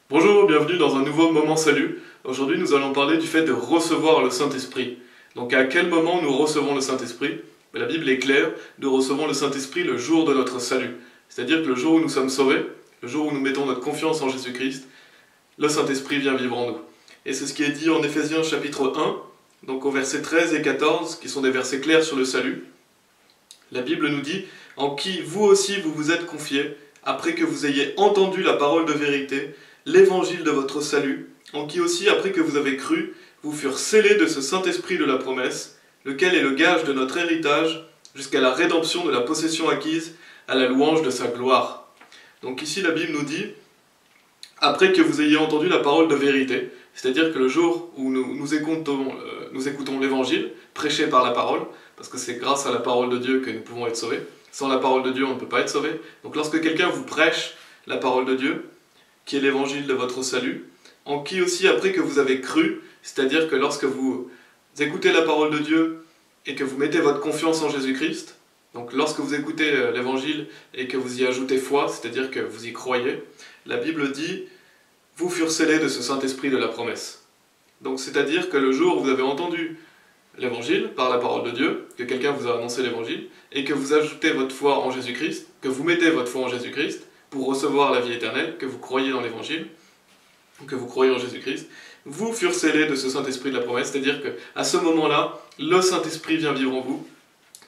Bonjour, bienvenue dans un nouveau Moment Salut. Aujourd'hui, nous allons parler du fait de recevoir le Saint-Esprit. Donc, à quel moment nous recevons le Saint-Esprit? La Bible est claire, nous recevons le Saint-Esprit le jour de notre salut. C'est-à-dire que le jour où nous sommes sauvés, le jour où nous mettons notre confiance en Jésus-Christ, le Saint-Esprit vient vivre en nous. Et c'est ce qui est dit en Éphésiens chapitre 1, donc au versets 13 et 14, qui sont des versets clairs sur le salut. La Bible nous dit « En qui vous aussi vous vous êtes confiés, après que vous ayez entendu la parole de vérité, l'évangile de votre salut, en qui aussi, après que vous avez cru, vous furent scellés de ce Saint-Esprit de la promesse, lequel est le gage de notre héritage, jusqu'à la rédemption de la possession acquise, à la louange de sa gloire. » Donc ici, la Bible nous dit « Après que vous ayez entendu la parole de vérité », c'est-à-dire que le jour où nous écoutons l'évangile, prêché par la parole, parce que c'est grâce à la parole de Dieu que nous pouvons être sauvés. Sans la parole de Dieu, on ne peut pas être sauvé. Donc lorsque quelqu'un vous prêche la parole de Dieu, qui est l'évangile de votre salut, en qui aussi, après que vous avez cru, c'est-à-dire que lorsque vous écoutez la parole de Dieu et que vous mettez votre confiance en Jésus-Christ, donc lorsque vous écoutez l'évangile et que vous y ajoutez foi, c'est-à-dire que vous y croyez, la Bible dit « Vous furent scellés de ce Saint-Esprit de la promesse ». Donc c'est-à-dire que le jour où vous avez entendu l'évangile par la parole de Dieu, que quelqu'un vous a annoncé l'évangile, et que vous ajoutez votre foi en Jésus-Christ, que vous mettez votre foi en Jésus-Christ pour recevoir la vie éternelle, que vous croyez dans l'évangile, que vous croyez en Jésus-Christ, vous furent scellés de ce Saint-Esprit de la promesse, c'est-à-dire qu'à ce moment-là, le Saint-Esprit vient vivre en vous.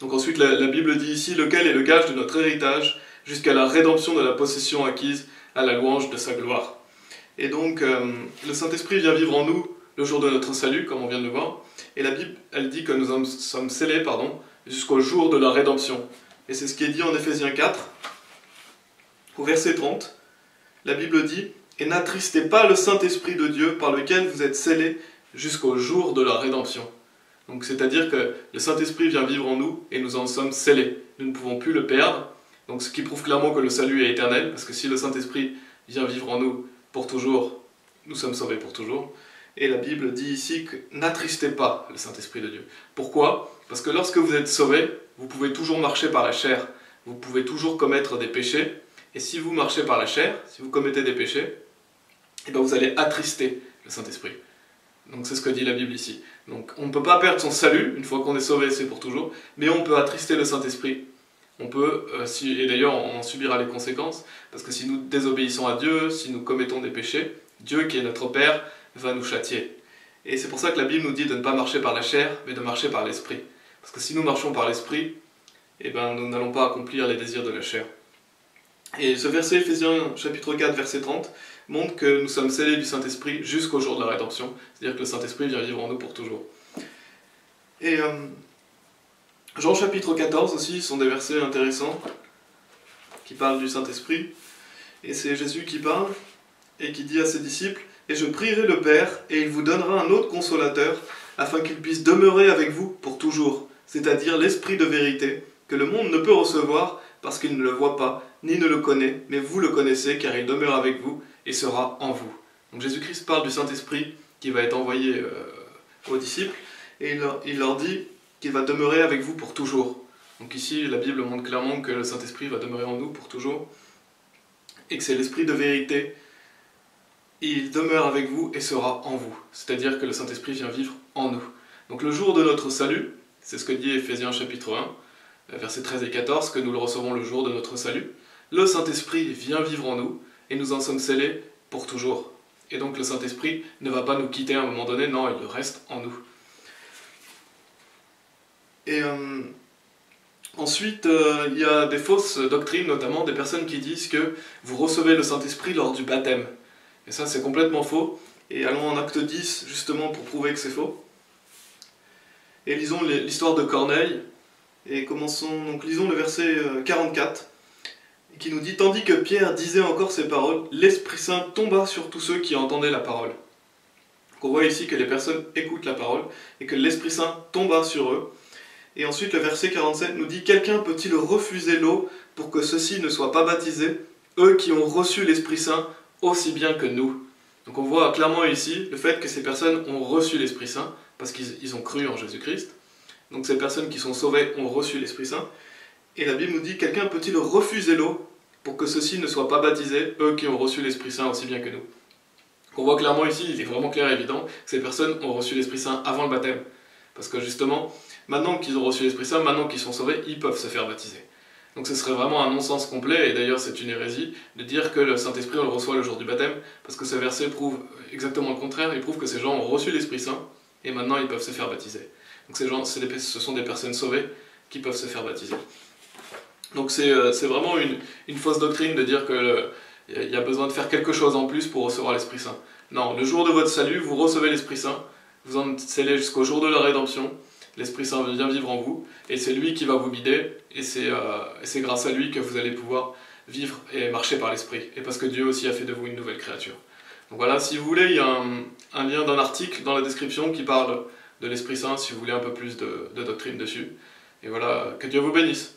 Donc ensuite, la Bible dit ici, lequel est le gage de notre héritage, jusqu'à la rédemption de la possession acquise, à la louange de sa gloire. Et donc, le Saint-Esprit vient vivre en nous le jour de notre salut, comme on vient de le voir, et la Bible, elle dit que nous sommes scellés, jusqu'au jour de la rédemption. Et c'est ce qui est dit en Éphésiens 4, au verset 30, la Bible dit « Et n'attristez pas le Saint-Esprit de Dieu par lequel vous êtes scellés jusqu'au jour de la rédemption. » Donc c'est-à-dire que le Saint-Esprit vient vivre en nous et nous en sommes scellés. Nous ne pouvons plus le perdre, donc ce qui prouve clairement que le salut est éternel, parce que si le Saint-Esprit vient vivre en nous pour toujours, nous sommes sauvés pour toujours. Et la Bible dit ici que n'attristez pas le Saint-Esprit de Dieu. Pourquoi? Parce que lorsque vous êtes sauvés, vous pouvez toujours marcher par la chair, vous pouvez toujours commettre des péchés, et si vous marchez par la chair, si vous commettez des péchés, eh bien vous allez attrister le Saint-Esprit. Donc c'est ce que dit la Bible ici. Donc on ne peut pas perdre son salut, une fois qu'on est sauvé, c'est pour toujours, mais on peut attrister le Saint-Esprit. On peut, et d'ailleurs on en subira les conséquences, parce que si nous désobéissons à Dieu, si nous commettons des péchés, Dieu qui est notre Père va nous châtier. Et c'est pour ça que la Bible nous dit de ne pas marcher par la chair, mais de marcher par l'Esprit. Parce que si nous marchons par l'Esprit, eh ben, nous n'allons pas accomplir les désirs de la chair. Et ce verset, Éphésiens chapitre 4, verset 30, montre que nous sommes scellés du Saint-Esprit jusqu'au jour de la rédemption. C'est-à-dire que le Saint-Esprit vient vivre en nous pour toujours. Et Jean chapitre 14 aussi sont des versets intéressants qui parlent du Saint-Esprit. Et c'est Jésus qui parle et qui dit à ses disciples « Et je prierai le Père, et il vous donnera un autre consolateur, afin qu'il puisse demeurer avec vous pour toujours, c'est-à-dire l'Esprit de vérité, que le monde ne peut recevoir, parce qu'il ne le voit pas, ni ne le connaît, mais vous le connaissez, car il demeure avec vous et sera en vous. » Donc Jésus-Christ parle du Saint-Esprit qui va être envoyé aux disciples, et il leur dit qu'il va demeurer avec vous pour toujours. Donc ici, la Bible montre clairement que le Saint-Esprit va demeurer en nous pour toujours, et que c'est l'Esprit de vérité. Il demeure avec vous et sera en vous. C'est-à-dire que le Saint-Esprit vient vivre en nous. Donc le jour de notre salut, c'est ce que dit Éphésiens chapitre 1, versets 13 et 14, que nous le recevons le jour de notre salut. Le Saint-Esprit vient vivre en nous et nous en sommes scellés pour toujours. Et donc le Saint-Esprit ne va pas nous quitter à un moment donné, non, il reste en nous. Et ensuite, il y a des fausses doctrines, notamment des personnes qui disent que vous recevez le Saint-Esprit lors du baptême. Et ça, c'est complètement faux. Et allons en acte 10, justement, pour prouver que c'est faux. Et lisons l'histoire de Corneille. Et commençons, donc lisons le verset 44, qui nous dit « Tandis que Pierre disait encore ces paroles, l'Esprit Saint tomba sur tous ceux qui entendaient la parole. » Donc on voit ici que les personnes écoutent la parole, et que l'Esprit Saint tomba sur eux. Et ensuite, le verset 47 nous dit « Quelqu'un peut-il refuser l'eau pour que ceux-ci ne soient pas baptisés, eux qui ont reçu l'Esprit Saint aussi bien que nous. » Donc on voit clairement ici le fait que ces personnes ont reçu l'Esprit Saint, parce qu'ils ont cru en Jésus-Christ. Donc ces personnes qui sont sauvées ont reçu l'Esprit Saint. Et la Bible nous dit, quelqu'un peut-il refuser l'eau pour que ceux-ci ne soient pas baptisés, eux qui ont reçu l'Esprit Saint aussi bien que nous? On voit clairement ici, il est vraiment clair et évident, que ces personnes ont reçu l'Esprit Saint avant le baptême. Parce que justement, maintenant qu'ils ont reçu l'Esprit Saint, maintenant qu'ils sont sauvés, ils peuvent se faire baptiser. Donc ce serait vraiment un non-sens complet, et d'ailleurs c'est une hérésie, de dire que le Saint-Esprit on le reçoit le jour du baptême, parce que ce verset prouve exactement le contraire, il prouve que ces gens ont reçu l'Esprit Saint, et maintenant ils peuvent se faire baptiser. Donc ces gens, ce sont des personnes sauvées qui peuvent se faire baptiser. Donc c'est vraiment une fausse doctrine de dire qu'il y a besoin de faire quelque chose en plus pour recevoir l'Esprit Saint. Non, le jour de votre salut, vous recevez l'Esprit Saint, vous en scellez jusqu'au jour de la rédemption, l'Esprit Saint vient vivre en vous, et c'est lui qui va vous guider, et c'est grâce à lui que vous allez pouvoir vivre et marcher par l'Esprit, et parce que Dieu aussi a fait de vous une nouvelle créature. Donc voilà, si vous voulez, il y a un lien d'un article dans la description qui parle de l'Esprit Saint, si vous voulez un peu plus de doctrine dessus. Et voilà, que Dieu vous bénisse.